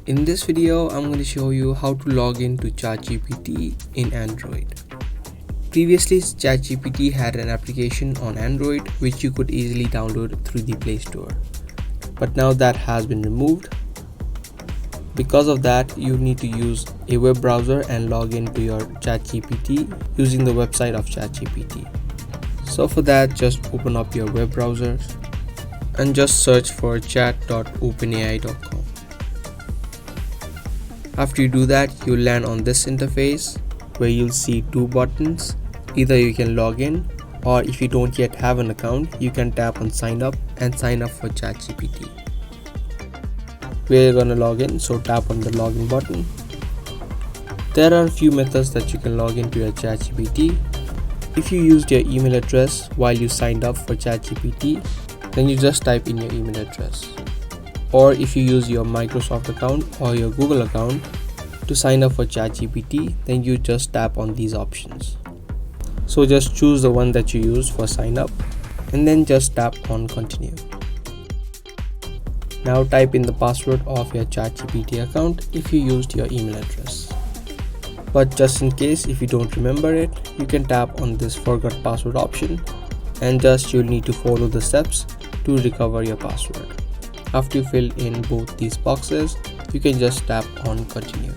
In this video, I'm going to show you how to log in to ChatGPT in Android. Previously, ChatGPT had an application on Android which you could easily download through the Play Store. But now that has been removed. Because of that, you need to use a web browser and log into your ChatGPT using the website of ChatGPT. So for that, just open up your web browser and just search for chat.openai.com. After you do that, you'll land on this interface where you'll see two buttons. Either you can log in, or if you don't yet have an account, you can tap on sign up and sign up for ChatGPT. We're gonna log in, so tap on the login button. There are a few methods that you can log into your ChatGPT. If you used your email address while you signed up for ChatGPT, then you just type in your email address. Or if you use your Microsoft account or your Google account to sign up for ChatGPT, then you just tap on these options. So just choose the one that you use for sign up and then just tap on continue. Now type in the password of your ChatGPT account if you used your email address. But just in case if you don't remember it, you can tap on this forgot password option and just you'll need to follow the steps to recover your password. After you fill in both these boxes, you can just tap on continue.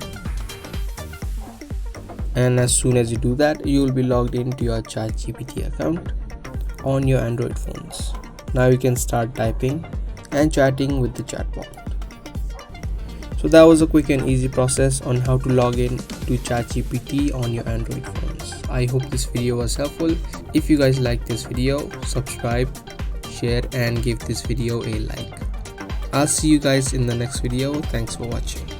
And as soon as you do that, you will be logged into your ChatGPT account on your Android phones. Now you can start typing and chatting with the chatbot. So that was a quick and easy process on how to log in to ChatGPT on your Android phones. I hope this video was helpful. If you guys like this video, subscribe, share and give this video a like. I'll see you guys in the next video. Thanks for watching.